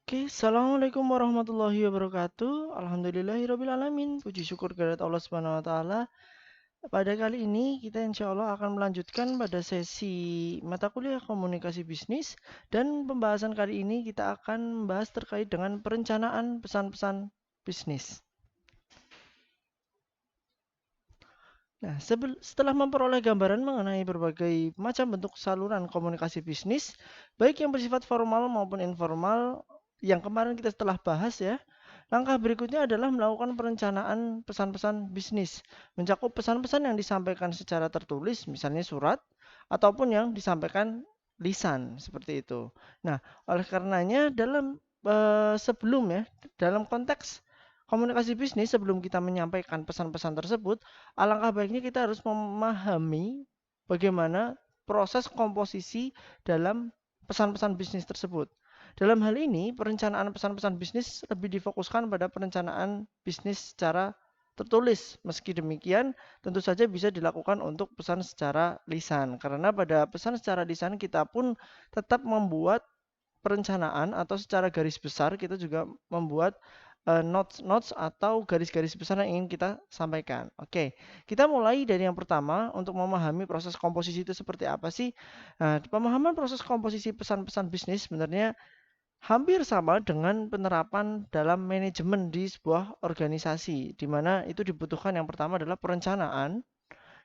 Oke, Assalamualaikum warahmatullahi wabarakatuh. Alhamdulillahirabbil alamin. Puji syukur kehadirat Allah Subhanahu wa taala. Pada kali ini kita insya Allah akan melanjutkan pada sesi mata kuliah komunikasi bisnis dan pembahasan kali ini kita akan membahas terkait dengan perencanaan pesan-pesan bisnis. Nah, setelah memperoleh gambaran mengenai berbagai macam bentuk saluran komunikasi bisnis, baik yang bersifat formal maupun informal, yang kemarin kita telah bahas ya, langkah berikutnya adalah melakukan perencanaan pesan-pesan bisnis, mencakup pesan-pesan yang disampaikan secara tertulis, misalnya surat, ataupun yang disampaikan lisan, seperti itu. Nah, oleh karenanya sebelum ya, dalam konteks komunikasi bisnis sebelum kita menyampaikan pesan-pesan tersebut, alangkah baiknya kita harus memahami bagaimana proses komposisi dalam pesan-pesan bisnis tersebut. Dalam hal ini, perencanaan pesan-pesan bisnis lebih difokuskan pada perencanaan bisnis secara tertulis. Meski demikian, tentu saja bisa dilakukan untuk pesan secara lisan. Karena pada pesan secara lisan kita pun tetap membuat perencanaan atau secara garis besar kita juga membuat notes atau garis-garis besar yang ingin kita sampaikan. Oke, kita mulai dari yang pertama untuk memahami proses komposisi itu seperti apa sih. Nah, pemahaman proses komposisi pesan-pesan bisnis sebenarnya hampir sama dengan penerapan dalam manajemen di sebuah organisasi, di mana itu dibutuhkan yang pertama adalah perencanaan.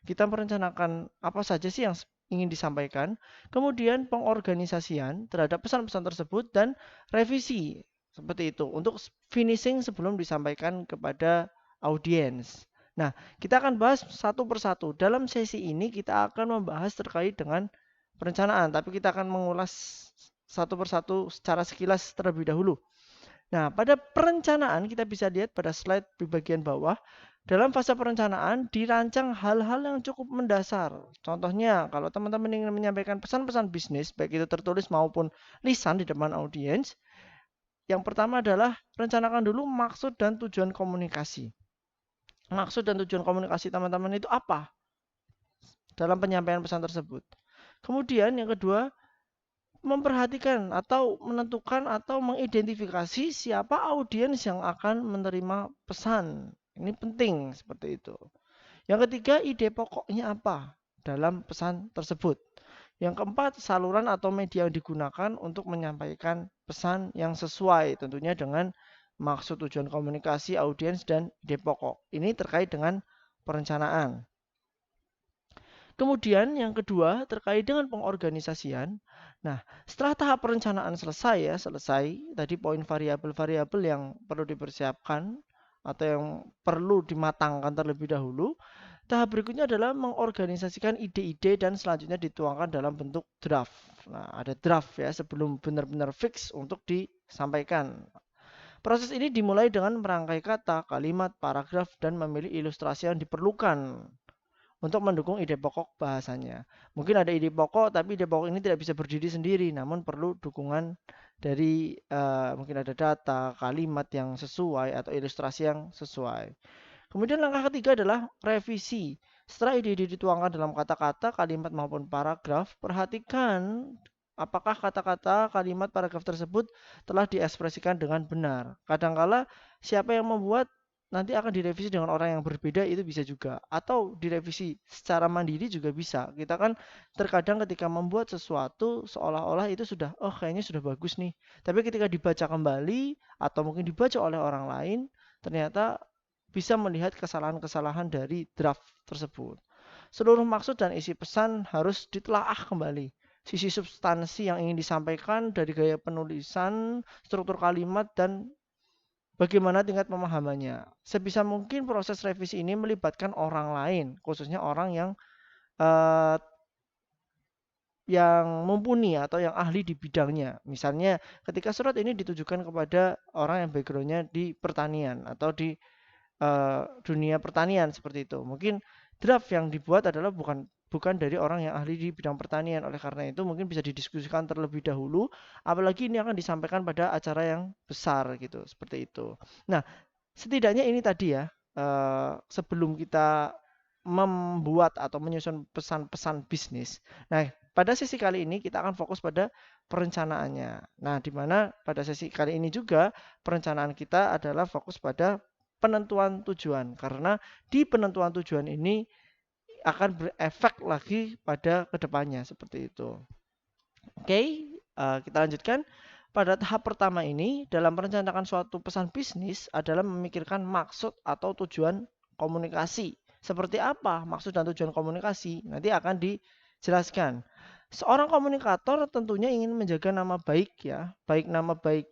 Kita merencanakan apa saja sih yang ingin disampaikan, kemudian pengorganisasian terhadap pesan-pesan tersebut, dan revisi seperti itu untuk finishing sebelum disampaikan kepada audiens. Nah, kita akan bahas satu persatu. Dalam sesi ini kita akan membahas terkait dengan perencanaan, tapi kita akan mengulas satu persatu secara sekilas terlebih dahulu. Nah, pada perencanaan kita bisa lihat pada slide di bagian bawah, dalam fase perencanaan dirancang hal-hal yang cukup mendasar. Contohnya, kalau teman-teman ingin menyampaikan pesan-pesan bisnis, baik itu tertulis maupun lisan di depan audiens, yang pertama adalah rencanakan dulu maksud dan tujuan komunikasi. Maksud dan tujuan komunikasi teman-teman itu apa dalam penyampaian pesan tersebut. Kemudian yang kedua, memperhatikan atau menentukan atau mengidentifikasi siapa audiens yang akan menerima pesan. Ini penting seperti itu. Yang ketiga, ide pokoknya apa dalam pesan tersebut. Yang keempat, saluran atau media yang digunakan untuk menyampaikan pesan yang sesuai tentunya dengan maksud tujuan komunikasi, audiens, dan ide pokok. Ini terkait dengan perencanaan. Kemudian yang kedua terkait dengan pengorganisasian. Nah, setelah tahap perencanaan selesai tadi poin variabel-variabel yang perlu dipersiapkan atau yang perlu dimatangkan terlebih dahulu. Tahap berikutnya adalah mengorganisasikan ide-ide dan selanjutnya dituangkan dalam bentuk draft. Nah, ada draft ya sebelum benar-benar fix untuk disampaikan. Proses ini dimulai dengan merangkai kata, kalimat, paragraf, dan memilih ilustrasi yang diperlukan untuk mendukung ide pokok bahasanya. Mungkin ada ide pokok, tapi ide pokok ini tidak bisa berdiri sendiri, namun perlu dukungan dari mungkin ada data, kalimat yang sesuai, atau ilustrasi yang sesuai. Kemudian langkah ketiga adalah revisi. Setelah ide-ide dituangkan dalam kata-kata, kalimat maupun paragraf, perhatikan apakah kata-kata, kalimat, paragraf tersebut telah diekspresikan dengan benar. Kadangkala siapa yang membuat nanti akan direvisi dengan orang yang berbeda itu bisa juga. Atau direvisi secara mandiri juga bisa. Kita kan terkadang ketika membuat sesuatu seolah-olah itu sudah, oh kayaknya sudah bagus nih. Tapi ketika dibaca kembali atau mungkin dibaca oleh orang lain, ternyata bisa melihat kesalahan-kesalahan dari draft tersebut. Seluruh maksud dan isi pesan harus ditelaah kembali. Sisi substansi yang ingin disampaikan dari gaya penulisan, struktur kalimat, dan bagaimana tingkat pemahamannya. Sebisa mungkin proses revisi ini melibatkan orang lain, khususnya orang eh, yang mumpuni atau yang ahli di bidangnya. Misalnya ketika surat ini ditujukan kepada orang yang backgroundnya di pertanian atau di dunia pertanian seperti itu. Mungkin draft yang dibuat adalah bukan bukan dari orang yang ahli di bidang pertanian. Oleh karena itu mungkin bisa didiskusikan terlebih dahulu, apalagi ini akan disampaikan pada acara yang besar gitu, seperti itu. Nah, setidaknya ini tadi ya, sebelum kita membuat atau menyusun pesan-pesan bisnis. Nah, pada sesi kali ini kita akan fokus pada perencanaannya. Nah, di mana pada sesi kali ini juga perencanaan kita adalah fokus pada penentuan tujuan. Karena di penentuan tujuan ini akan berefek lagi pada kedepannya seperti itu. Oke, kita lanjutkan. Pada tahap pertama ini, dalam merencanakan suatu pesan bisnis adalah memikirkan maksud atau tujuan komunikasi. Seperti apa maksud dan tujuan komunikasi? Nanti akan dijelaskan. Seorang komunikator tentunya ingin menjaga nama baik ya, baik nama baik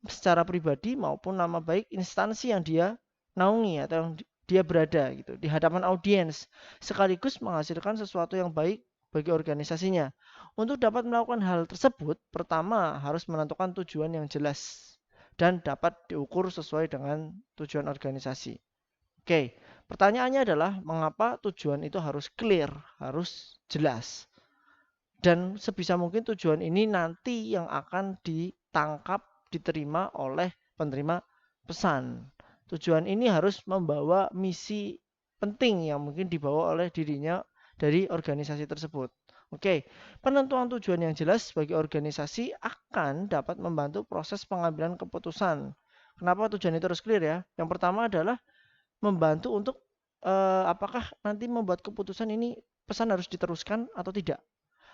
secara pribadi maupun nama baik instansi yang dia naungi atau yang dia berada gitu di hadapan audiens, sekaligus menghasilkan sesuatu yang baik bagi organisasinya. Untuk dapat melakukan hal tersebut, pertama harus menentukan tujuan yang jelas dan dapat diukur sesuai dengan tujuan organisasi. Oke, pertanyaannya adalah mengapa tujuan itu harus clear, harus jelas. Dan sebisa mungkin tujuan ini nanti yang akan ditangkap, diterima oleh penerima pesan. Tujuan ini harus membawa misi penting yang mungkin dibawa oleh dirinya dari organisasi tersebut. Oke, penentuan tujuan yang jelas bagi organisasi akan dapat membantu proses pengambilan keputusan. Kenapa tujuan itu harus clear ya? Yang pertama adalah membantu untuk apakah nanti membuat keputusan ini pesan harus diteruskan atau tidak.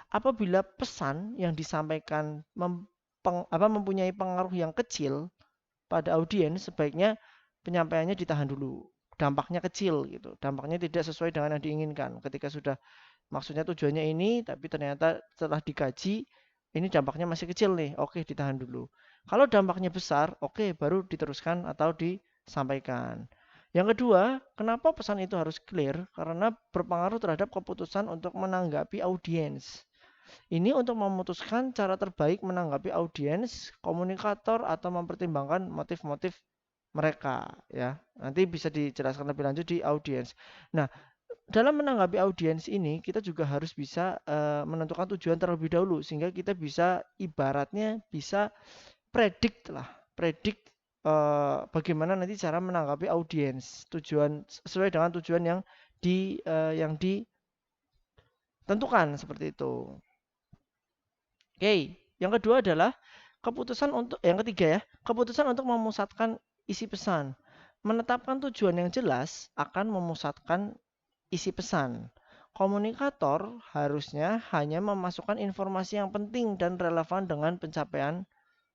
Apabila pesan yang disampaikan mempunyai pengaruh yang kecil pada audiens, sebaiknya penyampaiannya ditahan dulu. Dampaknya kecil gitu. Dampaknya tidak sesuai dengan yang diinginkan. Ketika sudah maksudnya tujuannya ini, tapi ternyata setelah dikaji, ini dampaknya masih kecil nih. Oke, ditahan dulu. Kalau dampaknya besar, oke, baru diteruskan atau disampaikan. Yang kedua, kenapa pesan itu harus clear? Karena berpengaruh terhadap keputusan untuk menanggapi audiens. Ini untuk memutuskan cara terbaik menanggapi audiens, komunikator, atau mempertimbangkan motif-motif mereka ya. Nanti bisa dijelaskan lebih lanjut di audiens. Nah, dalam menanggapi audiens ini kita juga harus bisa menentukan tujuan terlebih dahulu sehingga kita bisa ibaratnya bisa predict lah, predict bagaimana nanti cara menanggapi audiens, tujuan sesuai dengan tujuan yang ditentukan seperti itu. Oke, yang kedua adalah yang ketiga ya, keputusan untuk memusatkan isi pesan. Menetapkan tujuan yang jelas akan memusatkan isi pesan. Komunikator harusnya hanya memasukkan informasi yang penting dan relevan dengan pencapaian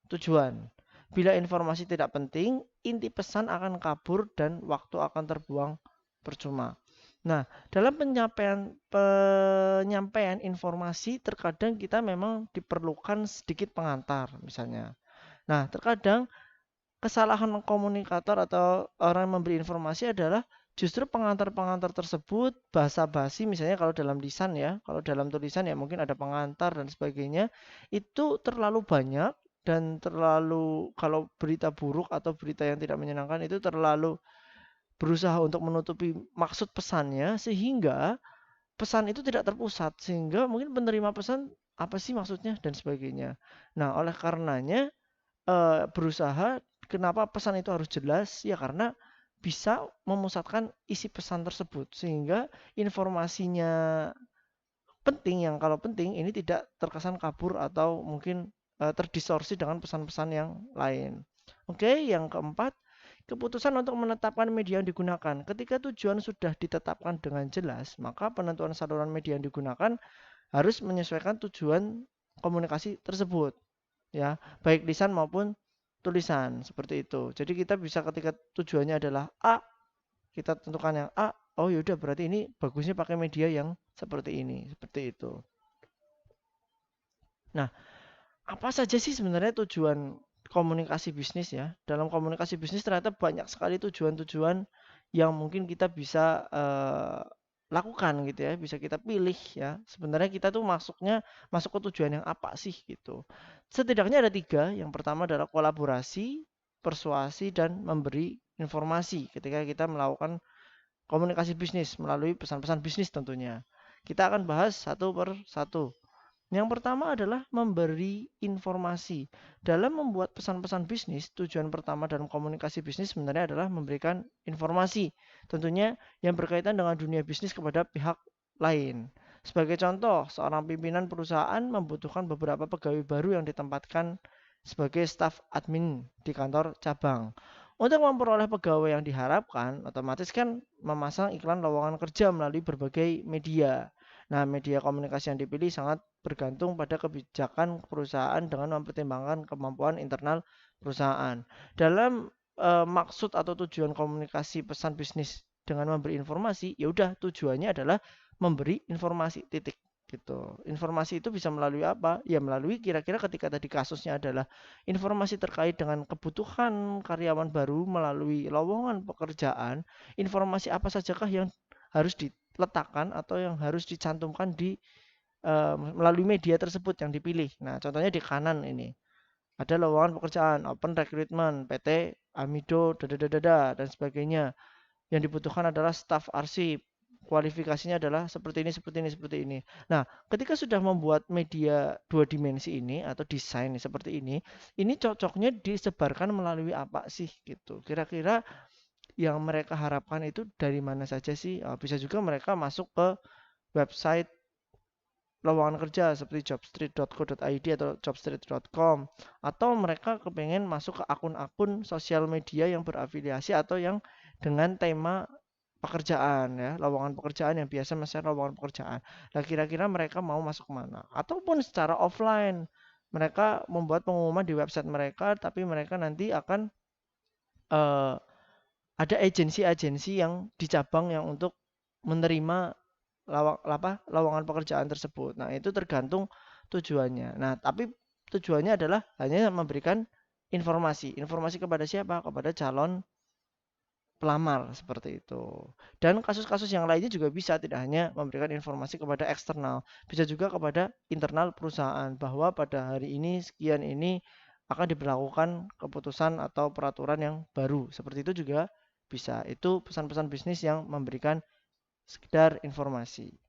tujuan. Bila informasi tidak penting, inti pesan akan kabur dan waktu akan terbuang percuma. Nah, dalam penyampaian informasi terkadang kita memang diperlukan sedikit pengantar misalnya. Nah, terkadang kesalahan komunikator atau orang yang memberi informasi adalah justru pengantar-pengantar tersebut basa-basi misalnya kalau dalam lisan ya, kalau dalam tulisan ya mungkin ada pengantar dan sebagainya, itu terlalu banyak dan terlalu kalau berita buruk atau berita yang tidak menyenangkan itu terlalu berusaha untuk menutupi maksud pesannya sehingga pesan itu tidak terpusat sehingga mungkin penerima pesan apa sih maksudnya dan sebagainya. Nah, oleh karenanya berusaha kenapa pesan itu harus jelas ya karena bisa memusatkan isi pesan tersebut sehingga informasinya penting yang kalau penting ini tidak terkesan kabur atau mungkin terdistorsi dengan pesan-pesan yang lain. Oke, yang keempat, keputusan untuk menetapkan media yang digunakan. Ketika tujuan sudah ditetapkan dengan jelas, maka penentuan saluran media yang digunakan harus menyesuaikan tujuan komunikasi tersebut. Ya, baik lisan maupun tulisan seperti itu. Jadi kita bisa ketika tujuannya adalah A, kita tentukan yang A. Oh yaudah berarti ini bagusnya pakai media yang seperti ini, seperti itu. Nah, apa saja sih sebenarnya tujuan komunikasi bisnis ya? Dalam komunikasi bisnis ternyata banyak sekali tujuan-tujuan yang mungkin kita bisa lakukan gitu ya, bisa kita pilih ya. Sebenarnya kita tuh masuk ke tujuan yang apa sih gitu. Setidaknya ada 3. Yang pertama adalah kolaborasi, persuasi, dan memberi informasi ketika kita melakukan komunikasi bisnis melalui pesan-pesan bisnis tentunya. Kita akan bahas satu per satu. Yang pertama adalah memberi informasi. Dalam membuat pesan-pesan bisnis, tujuan pertama dalam komunikasi bisnis sebenarnya adalah memberikan informasi. Tentunya yang berkaitan dengan dunia bisnis kepada pihak lain. Sebagai contoh, seorang pimpinan perusahaan membutuhkan beberapa pegawai baru yang ditempatkan sebagai staf admin di kantor cabang. Untuk memperoleh pegawai yang diharapkan, otomatis kan memasang iklan lowongan kerja melalui berbagai media. Nah, media komunikasi yang dipilih sangat bergantung pada kebijakan perusahaan dengan mempertimbangkan kemampuan internal perusahaan. Dalam maksud atau tujuan komunikasi pesan bisnis dengan memberi informasi, ya udah tujuannya adalah memberi informasi titik gitu. Informasi itu bisa melalui apa? Ya melalui kira-kira ketika tadi kasusnya adalah informasi terkait dengan kebutuhan karyawan baru melalui lowongan pekerjaan, informasi apa sajakah yang harus diletakkan atau yang harus dicantumkan di melalui media tersebut yang dipilih. Nah, contohnya di kanan ini ada lowongan pekerjaan, open recruitment, PT, Amido, dadadadada, dan sebagainya. Yang dibutuhkan adalah staf arsip. Kualifikasinya adalah seperti ini, seperti ini, seperti ini. Nah, ketika sudah membuat media dua dimensi ini atau desain seperti ini cocoknya disebarkan melalui apa sih gitu. Kira-kira yang mereka harapkan itu dari mana saja sih? Bisa juga mereka masuk ke website lowongan kerja seperti jobstreet.co.id atau jobstreet.com, atau mereka kepengen masuk ke akun-akun sosial media yang berafiliasi atau yang dengan tema pekerjaan ya, lowongan pekerjaan yang biasa misalnya lowongan pekerjaan. Nah, kira-kira mereka mau masuk mana? Ataupun secara offline, mereka membuat pengumuman di website mereka, tapi mereka nanti akan eh, ada agensi-agensi yang di cabang yang untuk menerima lowongan pekerjaan tersebut. Nah, itu tergantung tujuannya. Nah, tapi tujuannya adalah hanya memberikan informasi. Informasi kepada siapa? Kepada calon pelamar seperti itu. Dan kasus-kasus yang lainnya juga bisa, tidak hanya memberikan informasi kepada eksternal, bisa juga kepada internal perusahaan bahwa pada hari ini sekian ini akan diberlakukan keputusan atau peraturan yang baru. Seperti itu juga bisa. Itu pesan-pesan bisnis yang memberikan sekedar informasi.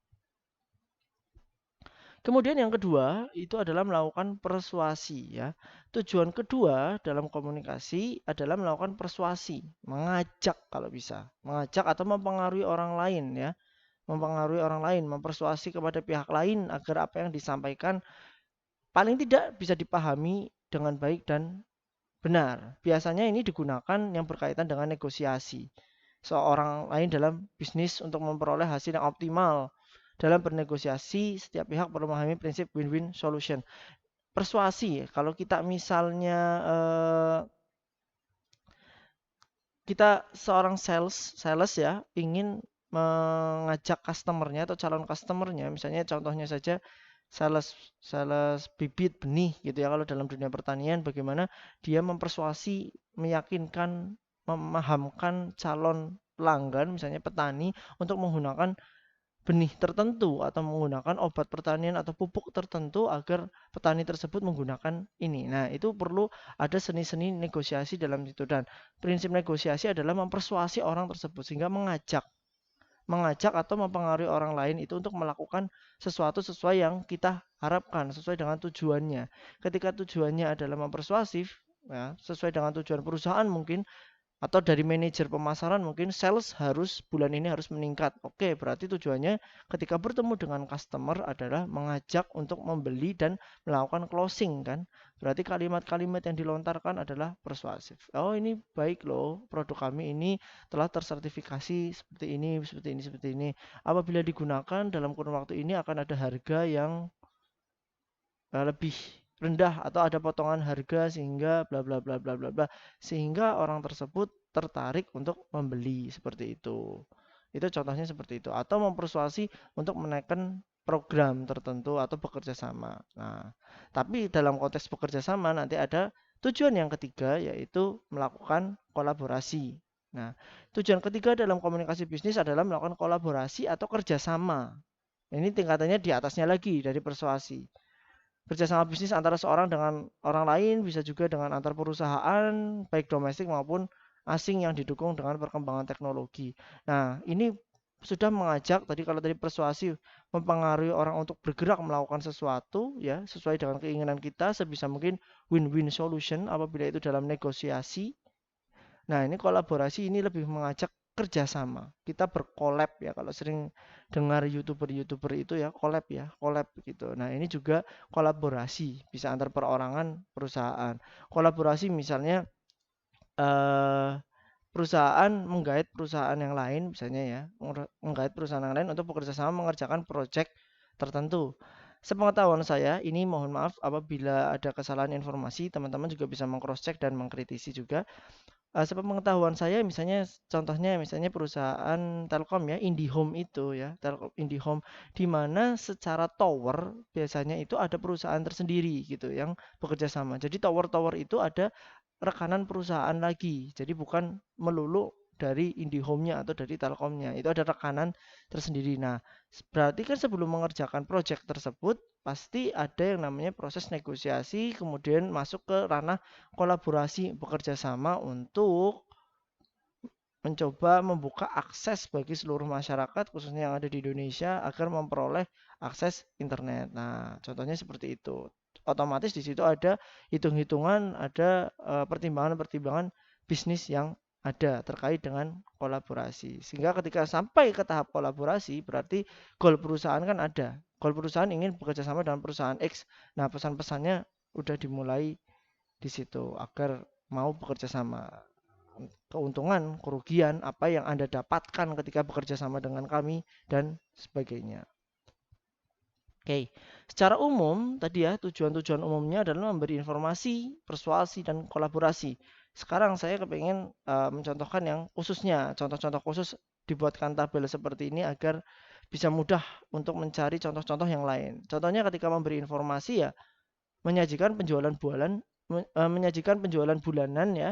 Kemudian yang kedua itu adalah melakukan persuasi ya. Tujuan kedua dalam komunikasi adalah melakukan persuasi, mengajak kalau bisa, mengajak atau mempengaruhi orang lain ya, mempengaruhi orang lain, mempersuasi kepada pihak lain agar apa yang disampaikan paling tidak bisa dipahami dengan baik dan benar. Biasanya ini digunakan yang berkaitan dengan negosiasi seorang lain dalam bisnis untuk memperoleh hasil yang optimal. Dalam bernegosiasi, setiap pihak perlu memahami prinsip win-win solution. Persuasi, kalau kita misalnya kita seorang sales ya, ingin mengajak customernya atau calon customernya, misalnya contohnya saja sales sales bibit benih gitu ya, kalau dalam dunia pertanian bagaimana dia mempersuasi, meyakinkan, memahamkan calon pelanggan misalnya petani untuk menggunakan benih tertentu atau menggunakan obat pertanian atau pupuk tertentu agar petani tersebut menggunakan ini. Nah, itu perlu ada seni-seni negosiasi dalam itu, dan prinsip negosiasi adalah mempersuasi orang tersebut sehingga mengajak atau mempengaruhi orang lain itu untuk melakukan sesuatu sesuai yang kita harapkan, sesuai dengan tujuannya. Ketika tujuannya adalah mempersuasif, ya, sesuai dengan tujuan perusahaan mungkin, atau dari manajer pemasaran mungkin sales harus bulan ini harus meningkat. Oke, berarti tujuannya ketika bertemu dengan customer adalah mengajak untuk membeli dan melakukan closing kan. Berarti kalimat-kalimat yang dilontarkan adalah persuasif. Oh, ini baik loh, produk kami ini telah tersertifikasi seperti ini, seperti ini, seperti ini. Apabila digunakan dalam kurun waktu ini akan ada harga yang lebih rendah atau ada potongan harga sehingga bla bla bla bla bla bla, sehingga orang tersebut tertarik untuk membeli seperti itu. Itu contohnya seperti itu, atau mempersuasi untuk menaikkan program tertentu atau bekerja sama. Nah, tapi dalam konteks bekerja sama nanti ada tujuan yang ketiga yaitu melakukan kolaborasi. Nah, tujuan ketiga dalam komunikasi bisnis adalah melakukan kolaborasi atau kerjasama. Ini tingkatannya di atasnya lagi dari persuasi. Kerjasama bisnis antara seorang dengan orang lain, bisa juga dengan antar perusahaan, baik domestik maupun asing yang didukung dengan perkembangan teknologi. Nah, ini sudah mengajak tadi, kalau tadi persuasi mempengaruhi orang untuk bergerak melakukan sesuatu ya sesuai dengan keinginan kita, sebisa mungkin win-win solution apabila itu dalam negosiasi. Nah, ini kolaborasi ini lebih mengajak kerjasama. Kita berkolab ya, kalau sering dengar YouTuber itu ya kolab gitu. Nah, ini juga kolaborasi, bisa antar perorangan, perusahaan. Kolaborasi misalnya eh perusahaan menggait perusahaan yang lain misalnya ya, menggait perusahaan yang lain untuk bekerja sama mengerjakan proyek tertentu. Sepengetahuan saya, ini mohon maaf apabila ada kesalahan informasi, teman-teman juga bisa meng-cross check dan mengkritisi juga. Sepengetahuan saya misalnya contohnya misalnya perusahaan Telkom ya, IndiHome itu ya, Telkom IndiHome di mana secara tower biasanya itu ada perusahaan tersendiri gitu yang bekerja sama. Jadi tower-tower itu ada rekanan perusahaan lagi. Jadi bukan melulu dari IndiHome-nya atau dari Telkomnya. Itu ada rekanan tersendiri. Nah, berarti kan sebelum mengerjakan proyek tersebut pasti ada yang namanya proses negosiasi, kemudian masuk ke ranah kolaborasi bekerja sama untuk mencoba membuka akses bagi seluruh masyarakat khususnya yang ada di Indonesia agar memperoleh akses internet. Nah, contohnya seperti itu. Otomatis di situ ada hitung-hitungan, ada pertimbangan-pertimbangan bisnis yang ada terkait dengan kolaborasi. Sehingga ketika sampai ke tahap kolaborasi, berarti goal perusahaan kan ada. Goal perusahaan ingin bekerja sama dengan perusahaan X. Nah, pesan-pesannya udah dimulai di situ agar mau bekerja sama. Keuntungan, kerugian, apa yang Anda dapatkan ketika bekerja sama dengan kami, dan sebagainya. Oke, secara umum tadi ya tujuan-tujuan umumnya adalah memberi informasi, persuasi, dan kolaborasi. Sekarang saya kepengen mencontohkan yang khususnya, contoh-contoh khusus dibuatkan tabel seperti ini agar bisa mudah untuk mencari contoh-contoh yang lain. Contohnya ketika memberi informasi ya, menyajikan penjualan bulan, menyajikan penjualan bulanan ya,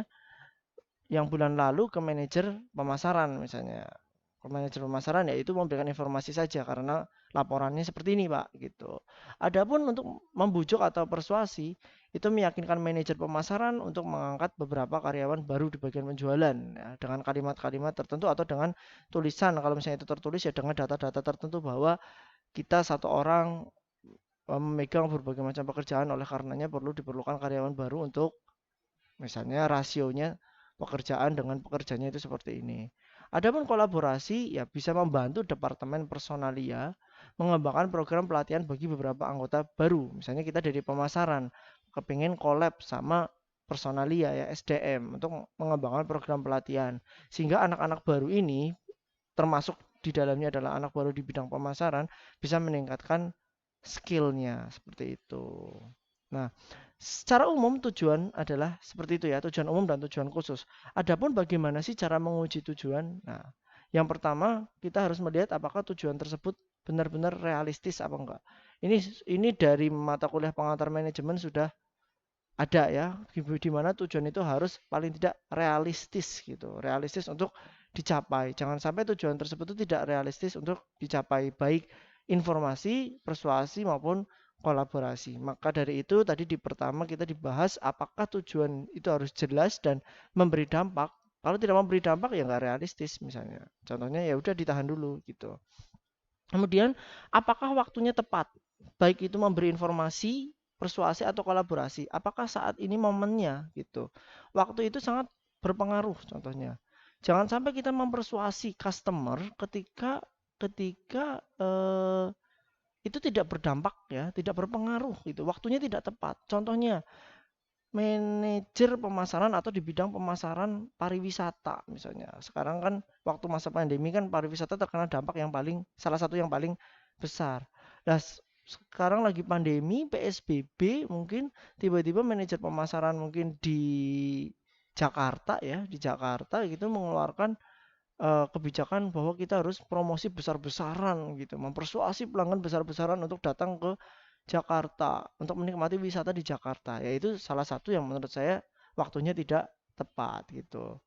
yang bulan lalu ke manajer pemasaran misalnya. Ke manajer pemasaran ya itu memberikan informasi saja karena laporannya seperti ini Pak gitu. Adapun untuk membujuk atau persuasi itu meyakinkan manajer pemasaran untuk mengangkat beberapa karyawan baru di bagian penjualan ya, dengan kalimat-kalimat tertentu atau dengan tulisan kalau misalnya itu tertulis ya dengan data-data tertentu bahwa kita satu orang memegang berbagai macam pekerjaan oleh karenanya diperlukan karyawan baru untuk misalnya rasionya pekerjaan dengan pekerjanya itu seperti ini. Adapun kolaborasi ya bisa membantu departemen personalia mengembangkan program pelatihan bagi beberapa anggota baru. Misalnya kita dari pemasaran kepingin collab sama personalia ya SDM untuk mengembangkan program pelatihan. Sehingga anak-anak baru ini termasuk di dalamnya adalah anak baru di bidang pemasaran bisa meningkatkan skillnya seperti itu. Nah, secara umum tujuan adalah seperti itu ya, tujuan umum dan tujuan khusus. Adapun bagaimana sih cara menguji tujuan? Nah, yang pertama kita harus melihat apakah tujuan tersebut benar-benar realistis apa enggak. Ini dari mata kuliah pengantar manajemen sudah ada ya, di mana tujuan itu harus paling tidak realistis gitu, realistis untuk dicapai. Jangan sampai tujuan tersebut itu tidak realistis untuk dicapai, baik informasi, persuasi maupun kolaborasi. Maka dari itu tadi di pertama kita dibahas apakah tujuan itu harus jelas dan memberi dampak. Kalau tidak memberi dampak ya nggak realistis misalnya. Contohnya ya udah ditahan dulu gitu. Kemudian apakah waktunya tepat? Baik itu memberi informasi, persuasi atau kolaborasi. Apakah saat ini momennya gitu. Waktu itu sangat berpengaruh contohnya. Jangan sampai kita mempersuasi customer ketika ketika itu tidak berdampak ya, tidak berpengaruh gitu. Waktunya tidak tepat. Contohnya manajer pemasaran atau di bidang pemasaran pariwisata misalnya. Sekarang kan waktu masa pandemi kan pariwisata terkena dampak yang paling salah satu yang paling besar. Nah, sekarang lagi pandemi PSBB mungkin tiba-tiba manajer pemasaran mungkin di Jakarta ya, di Jakarta gitu mengeluarkan kebijakan bahwa kita harus promosi besar-besaran gitu, mempersuasi pelanggan besar-besaran untuk datang ke Jakarta, untuk menikmati wisata di Jakarta. Yaitu salah satu yang menurut saya waktunya tidak tepat gitu.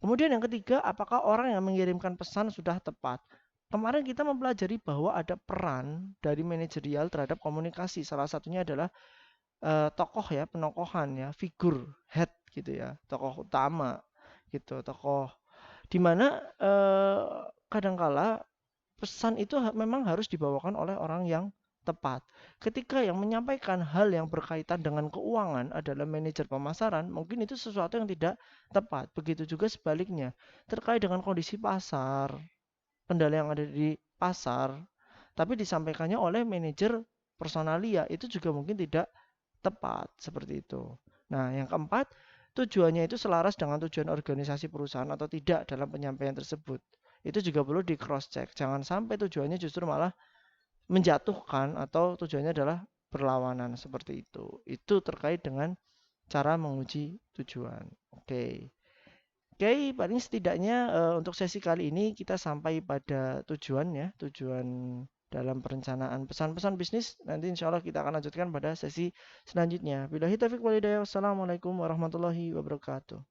Kemudian yang ketiga, apakah orang yang mengirimkan pesan sudah tepat? Kemarin kita mempelajari bahwa ada peran dari manajerial terhadap komunikasi. Salah satunya adalah tokoh ya, penokohan ya, figur head gitu ya, tokoh utama gitu, tokoh di mana kadangkala pesan itu memang harus dibawakan oleh orang yang tepat. Ketika yang menyampaikan hal yang berkaitan dengan keuangan adalah manajer pemasaran, mungkin itu sesuatu yang tidak tepat. Begitu juga sebaliknya, terkait dengan kondisi pasar, kendala yang ada di pasar, tapi disampaikannya oleh manajer personalia, itu juga mungkin tidak tepat, seperti itu. Nah, yang keempat, tujuannya itu selaras dengan tujuan organisasi perusahaan atau tidak dalam penyampaian tersebut. Itu juga perlu di cross check. Jangan sampai tujuannya justru malah menjatuhkan atau tujuannya adalah berlawanan seperti itu. Itu terkait dengan cara menguji tujuan. Oke. Oke, paling setidaknya untuk sesi kali ini kita sampai pada tujuan ya, tujuan dalam perencanaan pesan-pesan bisnis. Nanti insya Allah kita akan lanjutkan pada sesi selanjutnya. Billahi taufiq walhidayah. Wassalamualaikum warahmatullahi wabarakatuh.